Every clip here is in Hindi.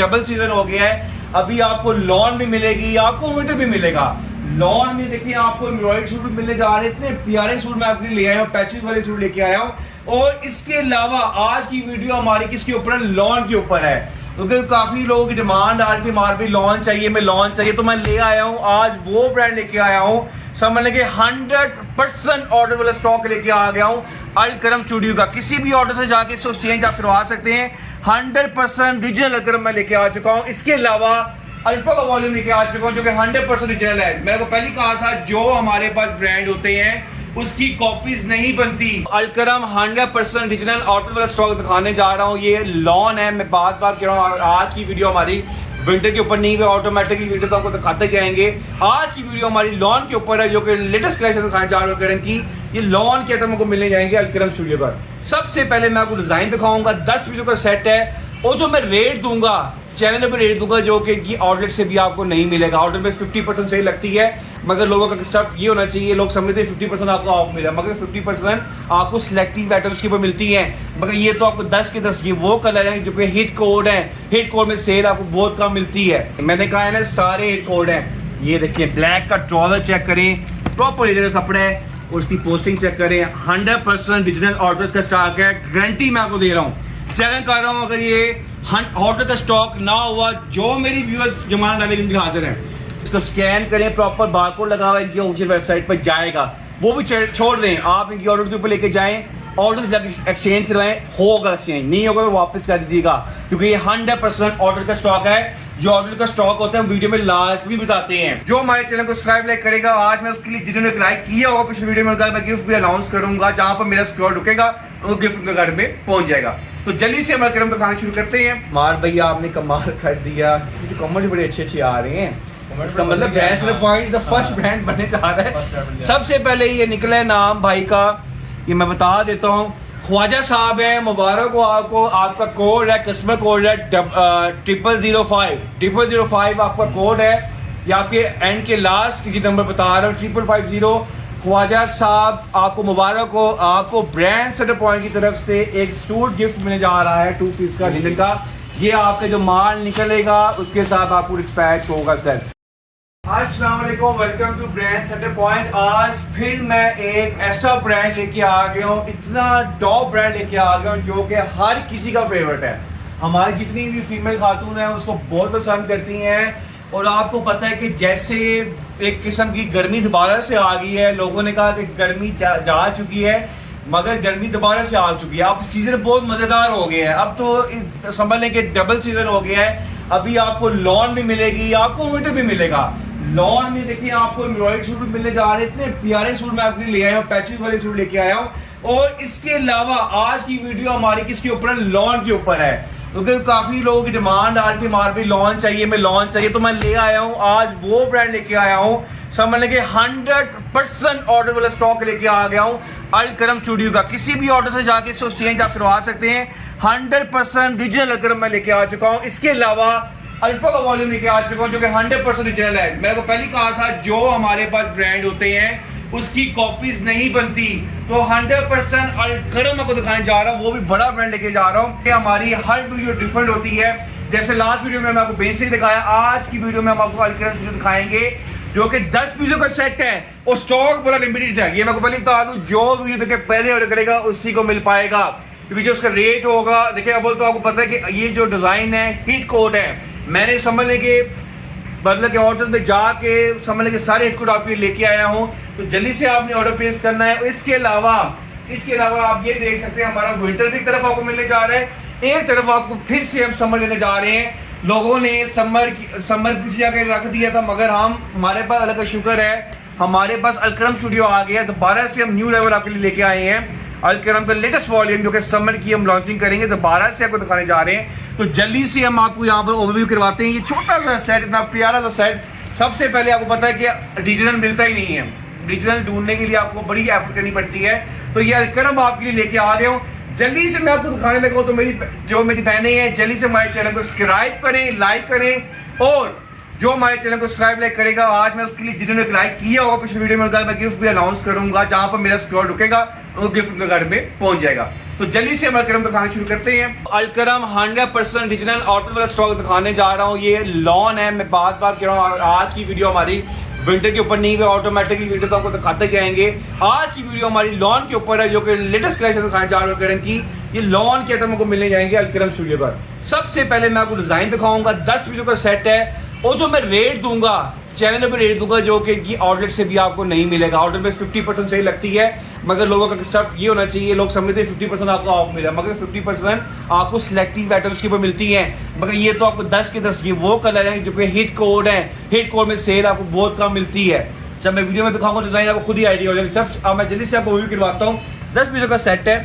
डबल सीजन हो गया है। अभी आपको लॉन भी मिलेगी, आपको विंटर भी मिलेगा। लॉन में देखिए आपको एम्ब्रॉयडरी सूट भी मिलने जा रहे हैं। इतने प्यारे सूट मैं आपके लिए ले आया हूँ, पैचेस वाले सूट लेके आया हूँ। और इसके अलावा आज की वीडियो हमारी किसके ऊपर है? लॉन के ऊपर है, क्योंकि काफी लोगों की डिमांड आ रही थी, हमारे भी लॉन चाहिए, मैं लॉन चाहिए, तो मैं ले आया हूँ। आज वो ब्रांड लेके आया हूँ, समझ लेके 100% ऑर्डर वाला स्टॉक लेके आ गया हूँ अल करम स्टूडियो का। किसी भी ऑर्डर से जाके इसको एक्सचेंज आप करवा सकते हैं। 100% रीजनल अल करम मैं लेके आ चुका हूँ। इसके अलावा अल्फा का वॉल्यूम लेके आ चुका हूँ, जो कि 100% रीजनल है। मैंने को पहले कहा था, जो हमारे पास ब्रांड होते हैं उसकी कॉपीज नहीं बनती। अल करम 100% रीजनल ऑर्डर वाला स्टॉक दिखाने जा रहा हूँ। ये लॉन है, मैं बार बार कह रहा हूँ। आज की वीडियो हमारी विंटर के ऊपर नहीं है, ऑटोमेटिकली वीडियो तो आपको दिखाते जाएंगे। आज की वीडियो हमारी लॉन के ऊपर है, जो कि लेटेस्ट कलेक्शन दिखाने जा रहा हूँ करम की। ये लॉन के आइटम को मिलने जाएंगे अल करम स्टूडियो पर। सबसे पहले मैं आपको डिजाइन दिखाऊंगा, 10 पीसों का सेट है। और जो मैं रेट दूंगा, चैनल पर रेट दूंगा, जो कि आउटलेट से भी आपको नहीं मिलेगा। आउटलेट में 50% सही लगती है, मगर लोगों का स्टफ ये होना चाहिए, लोग समझते हैं 50% आपको ऑफ मिला, मगर 50% आपको सिलेक्टिव आइटम्स के ऊपर मिलती है। मगर ये तो आपको 10 के 10 ये वो कलर हैं जो कि हिट कोड है। हिट कोड में सेल आपको बहुत कम मिलती है। मैंने कहा है ना, सारे हिट कोड हैं। ये देखिए, ब्लैक का ट्राउजर चेक करें, प्रॉपर रीजनल कपड़ा है, उसकी पोस्टिंग चेक करें। 100% रीजनल ऑर्डर्स का स्टॉक है, गारंटी मैं आपको दे रहा हूँ, चैलेंज कर रहा हूँ। अगर ये ऑर्डर का स्टॉक ना हुआ, जो मेरी व्यूअर्स जमाना डाले इनके हाजिर हैं, इसको स्कैन करें, प्रॉपर बारकोड लगा हुआ इनकी ऑफिशियल वेबसाइट पर जाएगा, वो भी छोड़ दें। आप इनकी ऑर्डर के ऊपर लेके जाएं, ऑर्डर एक्सचेंज करवाएं, होगा एक्सचेंज, नहीं होगा तो वापस कर दीजिएगा, क्योंकि ये 100% ऑर्डर का स्टॉक है। जो ऑर्डर का स्टॉक होता है वीडियो में लाजमी बताते हैं। जो हमारे चैनल को सब्सक्राइब लाइक करेगा, आज मैं उसके लिए जिन्होंने लाइक किया होगा पिछले वीडियो में, मैं गिफ्ट भी अनाउंस करूंगा। जहां पर मेरा स्टोर रुकेगा वो गिफ्ट उनके घर में पहुंच जाएगा। तो जल्दी से हमारे करम दिखाना शुरू करते हैं। मार भैया, आपने कमाल कर दिया, कमेंट बड़े अच्छे आ रहे हैं। इसका मतलब brand point the first brand बनने जा रहा है। सबसे पहले ये निकला है नाम भाई का, ये मैं बता देता हूँ, ख्वाजा साहब है। मुबारक हो आपको, आपका कोड है, कस्टमर कोड है 0005 आपका कोड है। ये आपके एंड के लास्ट डिजिट नंबर बता रहा हूँ, 5550। ख्वाजा साहब आपको मुबारक हो, आपको ब्रांड सेटअप पॉइंट की तरफ से एक सूट गिफ्ट मिलने जा रहा है 2 पीस का डिजाइन का। ये आपका जो माल निकलेगा उसके साथ आपको डिस्पैच होगा सर। अस्सलाम वालेकुम, welcome to brand setup point. आज फिर मैं एक ऐसा ब्रांड लेके आ गया हूँ, इतना टॉप ब्रांड लेके आ गया हूँ, जो कि हर किसी का फेवरेट है। हमारी जितनी भी फीमेल खातून हैं उसको बहुत पसंद करती हैं। और आपको पता है कि जैसे एक किस्म की गर्मी दोबारा से आ गई है, लोगों ने कहा कि गर्मी जा चुकी है, मगर गर्मी दोबारा से आ चुकी है। अब सीजन बहुत मज़ेदार हो गया है, अब तो समझ लें कि डबल सीजन हो गया है। अभी आपको लॉन भी मिलेगी, आपको विंटर भी मिलेगा। लॉन में देखिए आपको एम्ब्रॉयडरी सूट भी मिलने जा रहे हैं। इतने प्यारे सूट मैं आपके लिए ले आया हूँ, पैचेस वाले सूट लेके आया हूँ। और इसके अलावा आज की वीडियो हमारी किसके ऊपर है? लॉन के ऊपर है, क्योंकि काफी लोगों की डिमांड आ रही थी, हमारे भी लॉन चाहिए, मैं लॉन चाहिए, तो मैं ले आया हूँ। आज वो ब्रांड लेके आया हूँ, समझ लेके 100% ऑर्डर वाला स्टॉक लेके आ गया हूँ अल करम स्टूडियो का। किसी भी ऑर्डर से जाके इसको एक्सचेंज आप करवा सकते हैं। 100% रीजनल अल करम मैं लेके आ चुका हूँ। इसके अलावा अल्फा का वॉल्यूम लेके आ चुका हूँ, जो कि 100% रीजनल है। मैंने को पहले कहा था, जो हमारे पास ब्रांड होते हैं उसकी कॉपीज नहीं बनती। तो 100% अल करम आपको दिखाने जा रहा हूँ, वो भी बड़ा ब्रांड लेके जा रहा हूँ। हमारी हर वीडियो डिफरेंट होती है। जैसे लास्ट वीडियो में मैं आपको बेसिक दिखाया, आज की वीडियो में हम आपको अल करम स्टूडियो दिखाएंगे, जो कि 10 पीसों का सेट है और स्टॉक बड़ा लिमिटेड है। ये मैं आपको पहले बता दूं, जो वीडियो देखे पहले ऑर्डर करेगा उसी को मिल पाएगा, क्योंकि जो उसका रेट होगा, देखिए अब तो आपको पता है कि ये जो डिजाइन है हिट कोड है। मैंने समझ लें कि मतलब के ऑर्डर में जाके समझ लें कि सारे हिट कोड आपके लेके आया हूँ। तो जल्दी से आपने ऑर्डर प्लेस करना है। इसके अलावा आप ये देख सकते हैं, हमारा विंटर भी एक तरफ आपको मिलने जा रहा है, एक तरफ आपको फिर से हम समर लेने जा रहे हैं। लोगों ने समर पीछे जाकर रख दिया था, मगर हमारे पास अल्लाह का शुक्र है, हमारे पास अल करम स्टूडियो आ गया। दोबारा से हम न्यू लेवल आपके लिए लेके आए हैं। अल करम का लेटेस्ट वॉल्यूम, जो कि समर की हम लॉन्चिंग करेंगे, दोबारा से आपको दिखाने जा रहे हैं। तो जल्दी से हम आपको यहाँ पर ओवरव्यू करवाते हैं। ये छोटा सा सेट, इतना प्यारा सा सेट। सबसे पहले आपको पता है कि रीजनल मिलता ही नहीं है, रीजनल ढूंढने के लिए आपको बड़ी एफर्ट करनी पड़ती है। तो ये अल करम आपके लिए लेके आ गया हूँ। जल्दी से मैं आपको दिखाने लगा हूँ। तो मेरी बहनें हैं, जल्दी से हमारे चैनल को सब्सक्राइब करें, लाइक करें। और जो हमारे चैनल को सब्सक्राइब लाइक करेगा, आज मैं उसके लिए जिन्होंने लाइक किया होगा पिछले वीडियो में, मैं गिफ्ट भी अनाउंस करूंगा। जहां पर मेरा स्टोर रुकेगा वो गिफ्ट उनके घर में पहुंच जाएगा। तो जल्दी से हम अलकरम दिखाना शुरू करते हैं। अलकरम 100% ओरिजिनल ऑटो वाला स्टॉक दिखाने जा रहा हूँ। ये लॉन है, मैं बार बार कह रहा हूँ, आज की वीडियो हमारी विंटर के ऊपर नहीं है, ऑटोमेटिकली विंटर तो आपको दिखाते जाएंगे। आज की वीडियो हमारी लॉन के ऊपर है, जो कि लेटेस्ट कलेक्शन दिखाने जा रहा हूँ अलकरम की। ये लॉन के आइटम को मिलने जाएंगे अलकरम स्टूडियो पर। सबसे पहले मैं आपको डिजाइन दिखाऊंगा, 10 पीसों का सेट है, और जो मैं रेट दूंगा चैनल पर रेट दूंगा, जो कि आउटलेट से भी आपको नहीं मिलेगा। आउटलेट में 50% सही लगती है, मगर लोगों का स्टेप ये होना चाहिए, लोग समझते हैं 50% आपको ऑफ मिला, मगर 50% आपको सिलेक्टिव आइटम्स के ऊपर मिलती है। मगर ये तो आपको 10 के 10 ये वो कलर है जो कि हिट कोड है, हिट कोड में सेल आपको बहुत कम मिलती है। जब मैं वीडियो में दिखाऊंगा डिजाइन आपको खुद ही आइडिया हो जाएगा। जब मैं जल्दी से आपको रिव्यू करवाता हूँ। 10 पीसों का सेट है।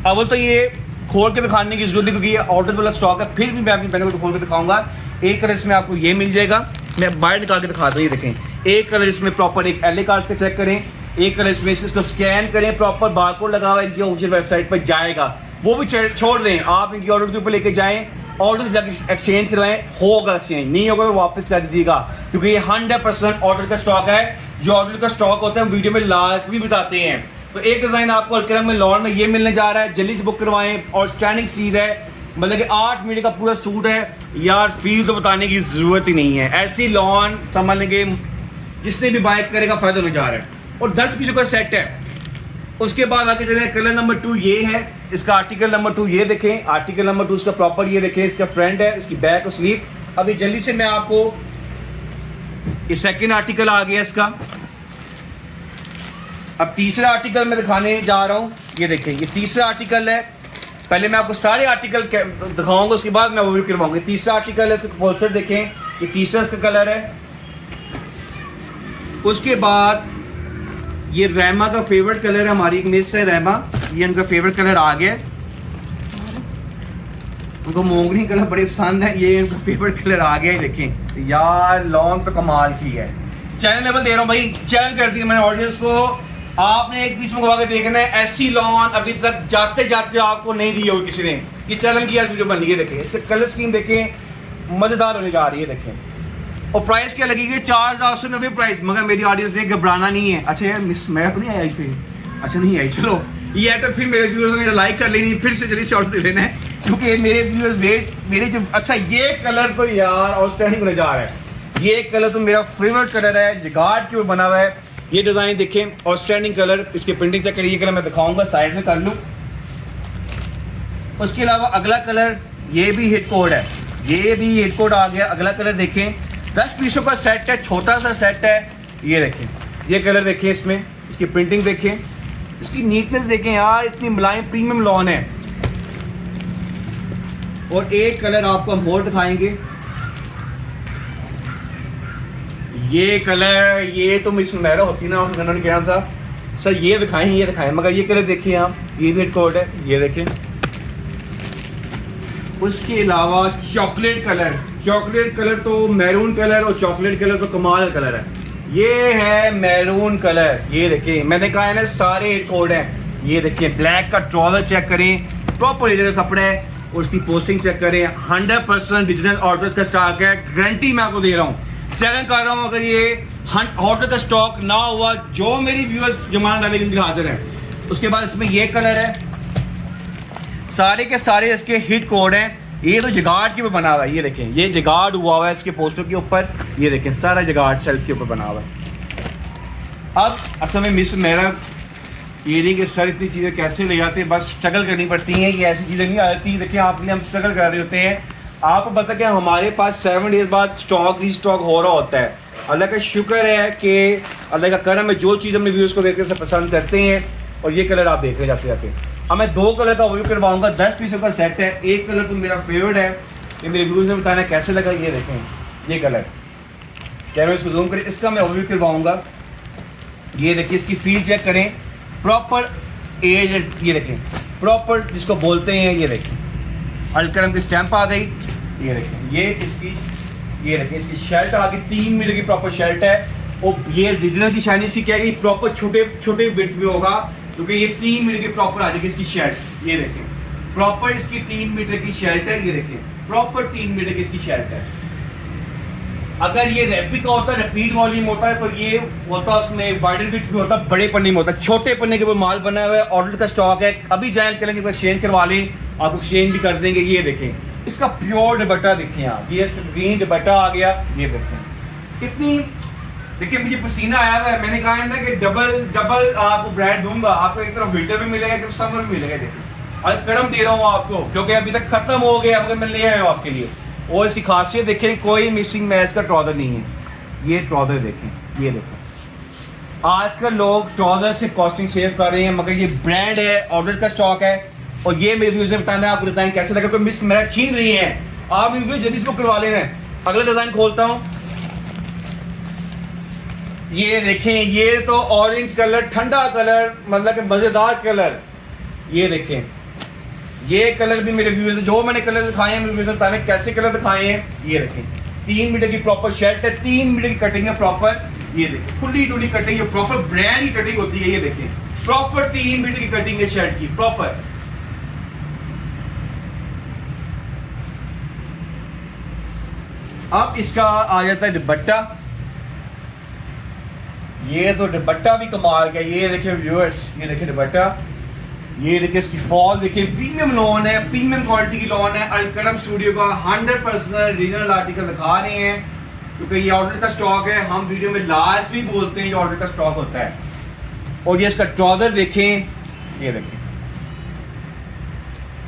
अव्वल तो ये खोल के दिखाने की जरूरत है क्योंकि ये ऑर्डर वाला स्टॉक है, फिर भी मैं अपनी पहले को खोल के दिखाऊंगा। एक कलर इसमें आपको ये मिल जाएगा, मैं बाहर निकाल के दिखाता हूँ। ये देखें, एक कलर इसमें प्रॉपर एक एलए कार्ड का चेक करें, एक कलर इसमें इसको स्कैन करें, प्रॉपर बारकोड लगा हुआ है, इनकी ऑफिशियल वेबसाइट पर जाएगा, वो भी छोड़ दें। आप इनकी ऑर्डर के ऊपर लेके जाएं, ऑर्डर जाकर एक्सचेंज करवाएं, होगा एक्सचेंज, नहीं होगा तो वापस कर दीजिएगा, क्योंकि ये 100% ऑर्डर का स्टॉक है। जो ऑर्डर का स्टॉक होता है हम वीडियो में लास्ट भी बताते हैं। तो एक डिजाइन आपको अलकरम में लॉन में ये मिलने जा रहा है, जल्दी से बुक करवाएं। और स्टैंडिंग चीज़ है, मतलब कि 8 मीटर का पूरा सूट है यार, फील तो बताने की जरूरत ही नहीं है। ऐसी लॉन समझ लेंगे जिसने भी बाइक करेगा फायदा होने जा रहा है। और 10 पीसों का सेट है। उसके बाद आगे चले, कलर नंबर 2 ये है, इसका आर्टिकल नंबर 2 ये देखें, आर्टिकल नंबर 2 इसका प्रॉपर ये देखें, इसका फ्रंट है, इसकी बैक और स्लीव। अभी जल्दी से मैं आपको ये सेकंड आर्टिकल आ गया इसका। अब तीसरा आर्टिकल मैं दिखाने जा रहा हूँ। ये देखें, ये तीसरा आर्टिकल है। पहले मैं आपको सारे आर्टिकल दिखाऊंगा, उसके बाद मैं रिव्यू करवाऊंगा। तीसरा आर्टिकल है, इसका पोस्टर देखें, ये तीसरा इसका कलर है। उसके बाद ये रहमा का फेवरेट कलर है, हमारी एक मिस है रहमा, ये उनका फेवरेट कलर आ गया। उनको मोगनी कलर बड़े पसंद है, ये उनका फेवरेट कलर आ गया। देखें यार, लॉन्ग तो कमाल की है। चैनल लेवल दे रहा हूँ भाई, चैनल कर दिया मैंने ऑडियंस को। आपने एक पीस मंगवा के देखना है, ऐसी लॉन अभी तक जाते जाते आपको नहीं दी होगी किसी ने। ये चैनल की यार वीडियो बन रही है, देखें इसके कलर स्कीम देखें, मजेदार होने जा रही है। देखें और प्राइस क्या लगेगी, 4,990 प्राइस। मगर मेरी ऑडियंस ने घबराना नहीं है। अच्छा यार मिस मैं तो नहीं आया इस पे, अच्छा नहीं आई, चलो ये है तो फिर मेरे व्यूअर्स ने लाइक कर लेनी, फिर से जल्दी से ऑर्डर दे लेना है, क्योंकि मेरे व्यूअर्स वेट मेरे जो। अच्छा ये कलर तो यार आउटस्टैंडिंग होने जा रहा है। ये कलर तो मेरा फेवरेट कलर है, जिगार्ड के ऊपर बना हुआ है। ये डिज़ाइन देखें, आउटस्टैंडिंग कलर, इसकी प्रिंटिंग चेक करिए। ये कलर मैं दिखाऊंगा, साइड में कर लूँ। उसके अलावा अगला कलर ये भी हिट कोड है, ये भी हिट कोड आ गया। अगला कलर देखें, 10 पीसों का सेट है, छोटा सा सेट है। ये देखें, ये कलर देखें, इसमें इसकी प्रिंटिंग देखें, इसकी नीटनेस देखें यार, इतनी मुलायम प्रीमियम लॉन है। और एक कलर आपको हम और दिखाएंगे, ये कलर, ये तो मिस मैरा होती ना, उन्होंने कहा था सर ये दिखाएं, मगर ये कलर देखिए आप, ये भी हिट कोड है, ये देखें। उसके अलावा चॉकलेट कलर तो मैरून कलर और चॉकलेट कलर तो कमाल कलर है। ये है मैरून कलर, ये देखिए, मैंने कहा है ना सारे हिट कोड हैं। ये देखिए, ब्लैक का ट्राउजर चेक करें, प्रॉपर का कपड़ा है, और उसकी पोस्टिंग चेक करें। 100% डिजिटल ऑर्डर्स का स्टॉक है, गारंटी मैं आपको दे रहा हूँ, चैलेंज कर रहा हूँ। अगर ये ऑर्डर का स्टॉक ना हुआ, जो मेरी व्यूअर्स जमान डालेंगे उनके हाजिर हैं। उसके बाद इसमें ये कलर है, सारे के सारे इसके हिट कोड हैं। ये तो जिगार्ड के ऊपर बना हुआ है, ये देखें, ये जिगार्ड हुआ हुआ है इसके पोस्टर के ऊपर। ये देखें, सारा जिगार्ड सेल्फ के ऊपर बना हुआ है। अब असल में मिस मेरा ये नहीं कि सर इतनी चीज़ें कैसे ले जाते हैं, बस स्ट्रगल करनी पड़ती हैं, ये ऐसी चीज़ें नहीं आती। देखिए आपके लिए हम स्ट्रगल कर रहे होते हैं। आपको पता कि हमारे पास 7 डेज बाद स्टॉक रीस्टॉक हो रहा होता है। अल्लाह का शुक्र है कि अल्लाह का करम है, जो चीज़ अपने व्यूज़ को देखते हैं पसंद करते हैं। और ये कलर आप देख रहे जाते जाते। अब मैं 2 कलर का रिव्यू करवाऊंगा, 10 पीसों का सेट है। एक कलर तो मेरा फेवरेट है, ये मेरे व्यूज़ ने बताना कैसे लगा। ये देखें, ये कलर, कैमरे इसको जूम करें, इसका मैं रिव्यू करवाऊँगा। ये देखिए, इसकी फील चेक करें, प्रॉपर एज, ये देखें प्रॉपर जिसको बोलते हैं। ये देखें अलकरम की स्टैंप आ गई। ये देखें, ये देखें इसकी शर्ट आ गई, 3 मीटर की प्रॉपर शर्ट है। और ये डिजाइनर की शाइनिंग की क्या है, प्रॉपर छोटे छोटे विड्थ में होगा, क्योंकि ये 3 मीटर की प्रॉपर आ जाएगी इसकी शर्ट। ये देखें प्रॉपर इसकी 3 मीटर की शर्ट है। ये देखें प्रॉपर 3 मीटर की इसकी शर्ट है। अगर ये रेप्लिका होता है, रिपीट वॉल्यूम होता है, तो ये होता है उसमें वाइडर विड्थ भी होता है, बड़े पन्ने में होता है। छोटे पन्ने के ऊपर माल बना हुआ है, ऑर्डर का स्टॉक है। अभी जाए करेंगे एक्सचेंज करवा लें, आपको एक्सचेंज भी कर देंगे। ये देखें इसका प्योर दुपट्टा, देखें आप, ये इसका ग्रीन दुपट्टा आ गया। ये देखें कितनी, देखिए मुझे पसीना आया हुआ है। मैंने कहा है ना कि डबल आपको ब्रांड दूंगा, आपको एक तरफ विंटर भी मिलेगा, एक तरफ समर भी मिलेगा। देखिए आज गर्म दे रहा हूँ आपको, क्योंकि अभी तक खत्म हो गया, मगर मैं ले आया हूँ आपके लिए। और इसकी खासियत देखें, कोई मिसिंग मैच का ट्राउजर नहीं है। ये ट्राउजर देखें, ये देखें, आजकल लोग ट्राउजर से कॉस्टिंग सेव कर रहे हैं, मगर ये ब्रांड है, ऑर्डर का स्टॉक है। और ये मेरे व्यूज में बताना है, आपको डिजाइन कैसे लगा, कोई मिस मैच छीन रही है आप व्यूज जल्दी इसको करवा ले रहे हैं। अगला डिजाइन खोलता हूँ, ये देखें, ये तो ऑरेंज कलर, ठंडा कलर, मतलब कि मजेदार कलर। ये देखें, ये कलर भी मेरे व्यूअर्स, जो मैंने कलर दिखाए हैं मेरे व्यूअर्स बताने कैसे कलर दिखाए हैं। ये देखें 3 मीटर की प्रॉपर शर्ट है, 3 मीटर की कटिंग है प्रॉपर। ये देखें खुली टुली कटिंग है, प्रॉपर ब्रांड की कटिंग होती है। ये देखें प्रॉपर 3 मीटर की कटिंग है शर्ट की प्रॉपर। अब इसका आ जाता है दुपट्टा। ये तो दुपट्टा भी कमाल का। ये देखिए व्यूअर्स, ये देखिए दुपट्टा, ये देखिए इसकी फॉल देखिए, प्रीमियम लॉन है, प्रीमियम क्वालिटी की लॉन है। अलकरम स्टूडियो का 100% रीजनल आर्टिकल दिखा रहे हैं, क्योंकि ये ऑर्डर का स्टॉक है। हम वीडियो में लास्ट भी बोलते हैं ये ऑर्डर का स्टॉक होता है। और ये इसका ट्राउजर देखें, ये देखें।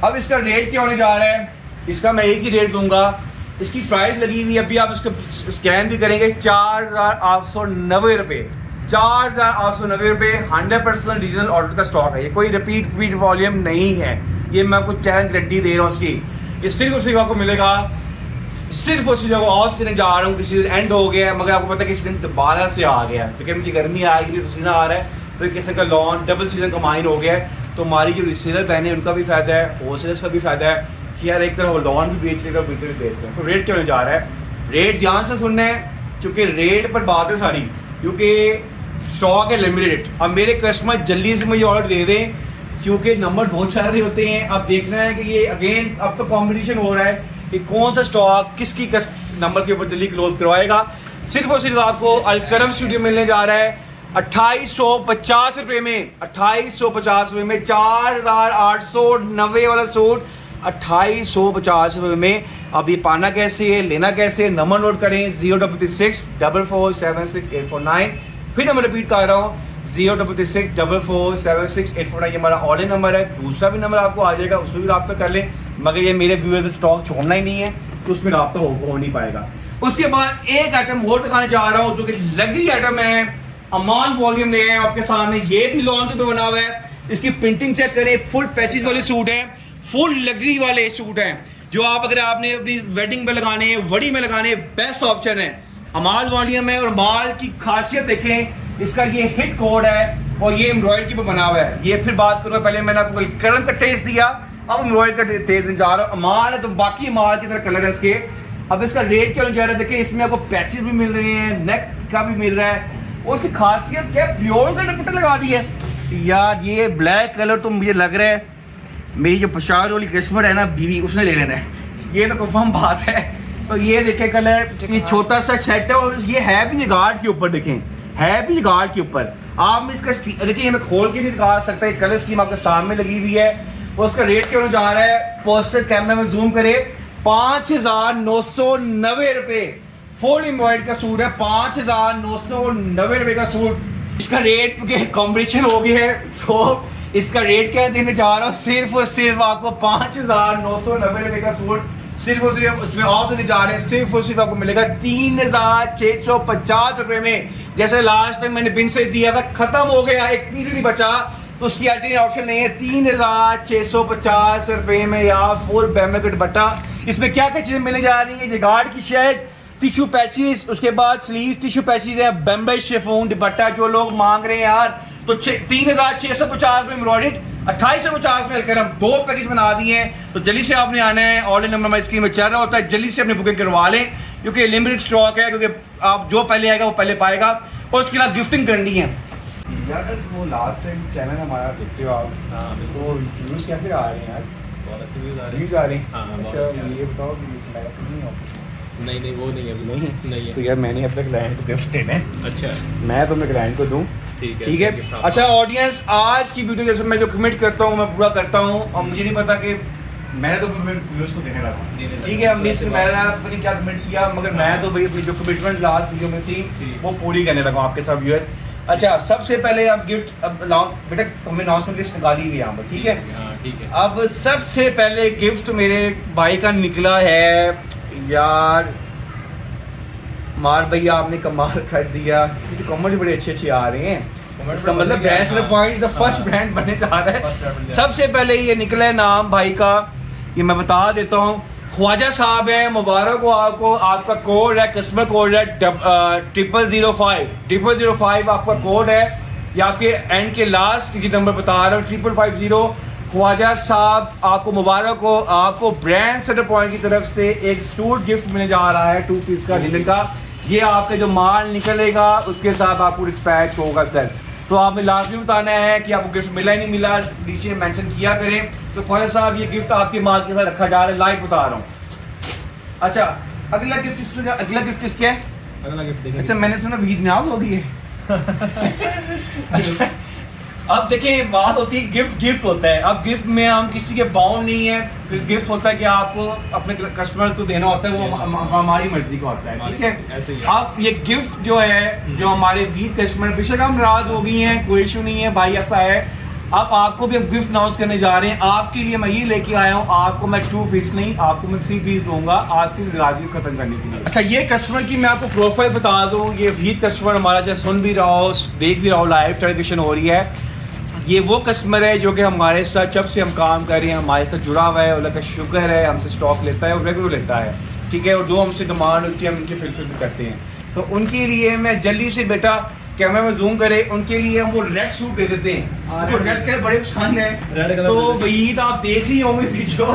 अब इसका रेट क्या होने जा रहा है, इसका मैं एक ही रेट दूंगा। इसकी प्राइस लगी हुई, अभी आप इसको स्कैन भी करेंगे, 4,890 रुपये, 4,890 रुपये। 100% रीजनल ऑर्डर का स्टॉक है, ये कोई रिपीट वॉल्यूम नहीं है। ये मैं आपको चैलेंज गारंटी दे रहा हूँ इसकी। ये सिर्फ उसी आपको मिलेगा, सिर्फ उसी जगह ऑफ देने जा रहा हूँ। किसी दिन एंड हो गया, मगर आपको पता है कि इस दिन दोबारा से आ गया, क्योंकि मुझे गर्मी आएगी, पसीना आ रहा है, तो एक किस्म का लॉन डबल सीजन कमाइन हो गया है। तो हमारी जो रिसेलर बहन है उनका भी फ़ायदा है, होलसेलर्स का भी फ़ायदा है कि यार एक तरफ लॉन भी बेच लेगा, बिल्कुल भी बेच लेगा। तो रेट क्या होने जा रहा है, रेट ध्यान से सुनना है, क्योंकि रेट पर बात है सारी, क्योंकि स्टॉक है लिमिटेड। अब मेरे कस्टमर जल्दी से मुझे ऑर्डर दे दें, क्योंकि नंबर बहुत सारे होते हैं। अब देखना है कि ये अगेन अब तो कंपटीशन हो रहा है कि कौन सा स्टॉक किसकी नंबर के ऊपर जल्दी क्लोज करवाएगा। सिर्फ और सिर्फ आपको अलकरम स्टूडियो मिलने जा रहा है 2850 रुपये में, 2850 रुपये में 4,890 वाला सूट 2850 रुपये में। अब ये पाना कैसे है, लेना कैसे है, नंबर नोट करें 0364476 फिर नंबर रिपीट कर रहा हूँ 0364476 ये हमारा ऑनलाइन नंबर है। दूसरा भी नंबर आपको आ जाएगा, उसमें भी रब्ता कर लें, मगर ये मेरे व्यूअर्स स्टॉक छोड़ना ही नहीं है, तो उसमें रब्ता हो नहीं पाएगा। उसके बाद एक आइटम और दिखाने जा रहा हूँ जो कि लग्जरी आइटम है, अमान वॉल्यूम ले आए आपके सामने। ये भी लॉन्च पे बना हुआ है, इसकी प्रिंटिंग चेक करें, फुल पैचेस वाले सूट हैं, फुल लग्जरी वाले सूट हैं, जो आप अगर आपने अपनी वेडिंग में लगाने हैं, वड़ी में लगाने, बेस्ट ऑप्शन है। अमाल वॉल्यूम है, और माल की खासियत देखें, इसका ये हिट कोड है और ये एम्ब्रॉयडरी पे बना हुआ है। ये फिर बात करूँ, पहले मैंने आपको कलर का टेस्ट दिया, अब एम्ब्रॉयडरी का टेस्ट देने जा रहा हूँ। अमाल है तो बाकी अमाल की तरह कलर है इसके। अब इसका रेट क्या होने जा रहा है, देखिए इसमें आपको पैचेस भी मिल रहे हैं, नेक का भी मिल रहा है, और उसकी खासियत क्या है, प्योर का दुपट्टा लगा दी है यार। ये ब्लैक कलर तो मुझे लग रहा है मेरी जो पोशाक वाली कस्टमर है ना, बीवी, उसने ले लेना है, ये तो कंफर्म बात है। तो ये देखें कलर, ये छोटा सा सेट है, और ये है भी गार्ड के ऊपर, देखें है भी गार्ड के ऊपर। आप इसका देखिए, मैं खोल के नहीं दिखा सकता, ये कलर स्कीम आपके सामने लगी हुई है। और उसका रेट क्या होने जा रहा है, पोस्टर कैमरा में जूम करे, 5,990 रुपये। फुल एम्ब्रॉयडरी का सूट है, 5,990 रुपये का सूट। इसका रेट क्योंकि कॉम्पिटिशन हो गया है, तो इसका रेट क्या देने जा रहा हूँ, सिर्फ और सिर्फ आपको 5,990 रुपये का सूट, सिर्फ और सिर्फ उसमें ऑफ देने जा रहे हैं। सिर्फ और सिर्फ आपको मिलेगा 3,650 रुपये में। जैसे लास्ट टाइम मैंने बिन से दिया था, खत्म हो गया, एक पीस नहीं बचा, तो उसकी अल्टरनेट ऑप्शन नहीं है। 3,650 रुपये में यार फुल बैमेकेट बट्टा। इसमें क्या क्या चीज़ें मिलने जा रही है, जगाड़ की शर्ट, टिश्यू पैचेस, उसके बाद स्लीव टिश्यू पैचेस है, बम्बई शिफॉन दुपट्टा जो लोग मांग रहे हैं यार, तो 3,650 में एम्ब्रॉयडर्ड, 2,850 में अलकरम, 2 पैकेज बना दिए हैं। तो जल्दी से आपने आना है, ऑनलाइन नंबर हमारी स्क्रीन में चल रहा होता है, जल्दी से अपनी बुकिंग करवा लें, क्योंकि लिमिटेड स्टॉक है, क्योंकि आप जो पहले आएगा वो पहले पाएगा। और उसके बाद गिफ्टिंग करनी है यार। वो लास्ट टाइम चैनल हमारा देखते हो आप, तो व्यूज़ कैसे आ रहे हैं यार, बहुत अच्छे व्यूज़ आ रहे हैं। व्यूज़ आ रहे हैं। हाँ, अच्छा ये बताओ कि नहीं नहीं वो नहीं है अभी। नहीं है? नहीं है। तो यार मैंने अपने क्लाइंट को गिफ्ट देना है, अच्छा मैं तो अपने क्लाइंट को दूं। ठीक है ठीक है। अच्छा ऑडियंस, आज की वीडियो जैसे मैं जो कमिट करता हूँ मैं पूरा करता हूँ, और मुझे नहीं पता कि मैंने तो व्यूअर्स को देने लगा। ठीक है, हमने इससे मैंने पता नहीं क्या कमिट किया, मगर मैं तो भाई अपनी जो कमिटमेंट लास्ट वीडियो में थी वो पूरी करने लगा आपके साथ व्यूअर्स। अच्छा सबसे पहले आप गिफ्ट अब बेटा हमने अनाउंसमेंट लिस्ट निकाली हुई है यहाँ पर, ठीक है। हाँ ठीक है। अब सबसे पहले गिफ्ट मेरे भाई का निकला है यार, मार भैया आपने कमाल कर दिया, क्योंकि कमेंट बड़े अच्छे अच्छे आ रहे हैं। इसका मतलब brand point the first brand बनने जा रहा है। सबसे पहले ये निकला है नाम भाई का, ये मैं बता देता हूँ, ख्वाजा साहब हैं, मुबारक हो आपको। आपका कोड है, कस्टमर कोड है 0005 आपका कोड है। ये आपके एंड के लास्ट डिजिट नंबर बता रहा हूँ 5550। ख्वाजा साहब आपको मुबारक हो, आपको ब्रांड सेटअप पॉइंट की तरफ से एक सूट गिफ्ट मिलने जा रहा है 2 पीस का लिनन का। ये आपका जो माल निकलेगा उसके साथ आपको डिस्पैच होगा सर। तो आपने लाजमी बताना है कि आपको गिफ्ट मिला ही नहीं मिला, नीचे मेंशन किया करें। तो ख्वाजा साहब ये गिफ्ट आपके माल के साथ रखा जा रहा है, लाइव बता रहा हूँ। अच्छा अगला गिफ्ट किसका है? अगला गिफ्ट देखिए। अच्छा मैंने सुना ईद न्याज हो गई है। अच्छा अब देखिए बात होती है गिफ्ट होता है। अब गिफ्ट में हम किसी के बाउंड नहीं है, गिफ्ट होता है कि आपको अपने कस्टमर्स को देना होता है, वो हमारी मर्जी का होता है, ठीक है। अब ये गिफ्ट जो है जो हमारे वीक कस्टमर बेशक हम नाराज हो गई हैं, कोई इशू नहीं है भाई, आता है। अब आपको भी हम गिफ्ट अनाउंस करने जा रहे हैं, आपके लिए मैं ये लेके आया हूँ। आपको मैं 2 पीस नहीं, आपको मैं 3 पीस दूंगा आपकी नाराजगी खत्म करने के लिए। अच्छा ये कस्टमर की मैं आपको प्रोफाइल बता दूँ, ये वीक कस्टमर हमारा चाहे सुन भी रहा हो, देख भी रहा हो, लाइव ट्रांजेक्शन हो रही है। ये वो कस्टमर है जो कि हमारे साथ जब से हम काम कर रहे हैं हमारे साथ जुड़ा हुआ है, अल्लाह का शुक्र है, हमसे स्टॉक लेता है और रेगुलर लेता है, ठीक है। और जो हमसे डिमांड होती है हम उनकी फिलफिल भी करते हैं। तो उनके लिए मैं जल्दी से बेटा कैमरा में जूम करे, उनके लिए हम वो रेड सूट दे देते हैं। उनको रेड कलर बड़े पसंद है, तो वहीद आप देख रही होंगे वीडियो,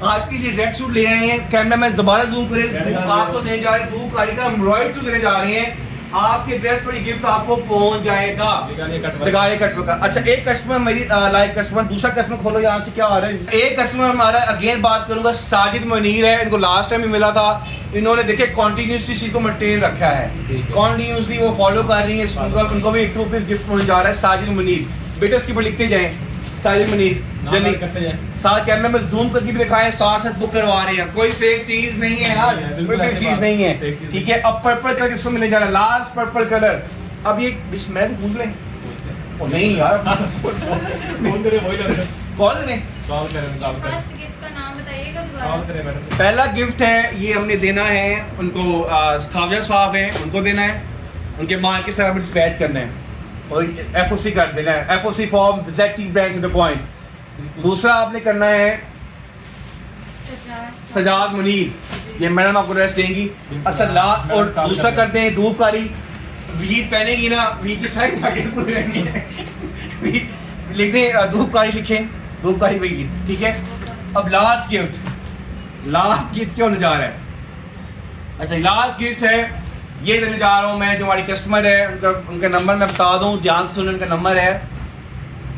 आपके लिए रेड सूट ले आए हैं। कैमरा में दोबारा जूम करे, आपको देने जा रहे हैं 2 गाड़ी का एम्ब्रॉयड सूट देने जा रहे हैं। आपके ड्रेस पर गिफ्ट आपको पहुंच जाएगा। अच्छा एक कस्टमर मेरी लाइक कस्टमर, दूसरा कस्टमर खोलो यहाँ से क्या आ रहा है। एक कस्टमर हमारा अगेन बात करूंगा, साजिद मुनीर है, इनको लास्ट टाइम भी मिला था। इन्होंने देखे कॉन्टिन्यूसली चीज को मेंटेन रखा है, कॉन्टिन्यूसली वो फॉलो कर रही है। उनको भी 2 पीस गिफ्ट होने जा रहा है। साजिद मुनीर बेटा इसके ऊपर लिखते जाए, साजिद मुनीर जल्दी साथ कैमरे में जूम करके भी दिखाएं, साथ बुक करवा रहे हैं। कोई फेक चीज नहीं है यार, कोई फेक चीज नहीं है, ठीक है। अब पर्पल कलर किसको मिलने जा रहा है, लास्ट पर्पल कलर। अब ये स्मेल पूछ लें ओ नहीं यार कॉल करें। पहला गिफ्ट है ये हमने देना है उनको, ख्वाजा साहब हैं उनको देना है, उनके माल के साथ डिस्पैच करना है और FOC कर देना है, FOC form ZT brand setup point. दूसरा आपने करना है सजाद मुनीर, ये मैडम आपको ड्रेस देंगी। अच्छा लास्ट और दूसरा करते हैं धूपकारी, वीद पहनेगी ना, वीद की साइड आगे लिख दें धूपकारी, लिखें धूपकारी वही, ठीक है। अब लास्ट गिफ्ट क्या होने जा रहा है। अच्छा लास्ट गिफ्ट है ये देने जा रहा हूँ मैं, जो हमारी कस्टमर है उनका नंबर मैं बता दूँ, ध्यान से सुनो, उनका नंबर है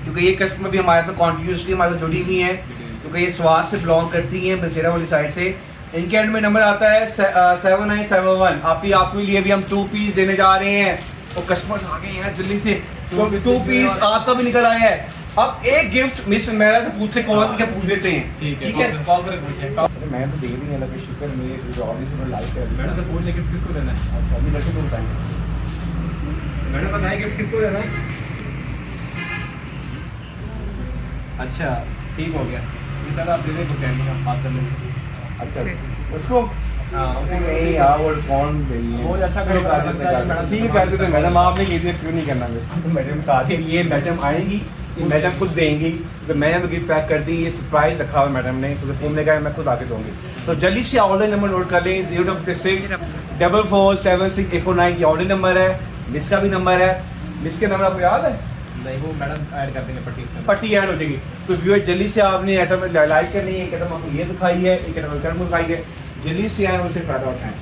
क्योंकि ये कस्टमर भी हमारे साथ कॉन्टिन्यूसली हमारे साथ जुड़ी हुई हैं, क्योंकि ये स्वाद से बिलोंग करती हैं बसेरा वाली साइड से। इनके एंड में नंबर आता है 7971। आपके लिए भी हम 2 पीस देने जा रहे हैं और कस्टमर्स आ गए हैं जल्दी से, तो 2 पीस आपका भी निकल आया है। अब एक गिफ्ट मिस मेरा से पूछते कॉल करके पूछ लेते हैं, ठीक है। कॉल करके पूछिए। मैं तो दे भी नहीं लगा, शुक्र मेरे जॉब ही सुनो लाइक कर मैडम से पूछ ले गिफ्ट किसको देना है। अच्छा अभी लड़के को बताएं, मैडम बताइए गिफ्ट किसको देना है। अच्छा ठीक हो गया, ये सर आप दे दें कुछ टाइम में बात कर लेंगे। अच्छा उसको नहीं यार वो रिस्पॉन्ड नहीं है, बहुत अच्छा करो कर देते ठीक है कर देते मैडम, आपने कही थी क्यों नहीं करना वैसे। तो मैडम कहा थी ये मैडम आएंगी, ये मैडम खुद देंगी, तो मैंने गिफ्ट पैक कर दी, ये सरप्राइज रखा हुआ मैडम ने, तो फोन लेकर मैं खुद आके दूंगी। तो जल्दी से ऑर्डर नंबर नोट कर लें, 0664476 की ऑर्डर नंबर है, मिस का भी नंबर है। मिस के नंबर आपको याद है? नहीं वो मैडम ऐड कर देंगे, पट्टी ऐड हो जाएगी। तो व्यूअर जल्दी से आपने आइटम लाइक करनी है, एक आइटम आपको ये दिखाई है, एक आइटम दिखाई है, जल्दी से आए उनसे फायदा उठाएं।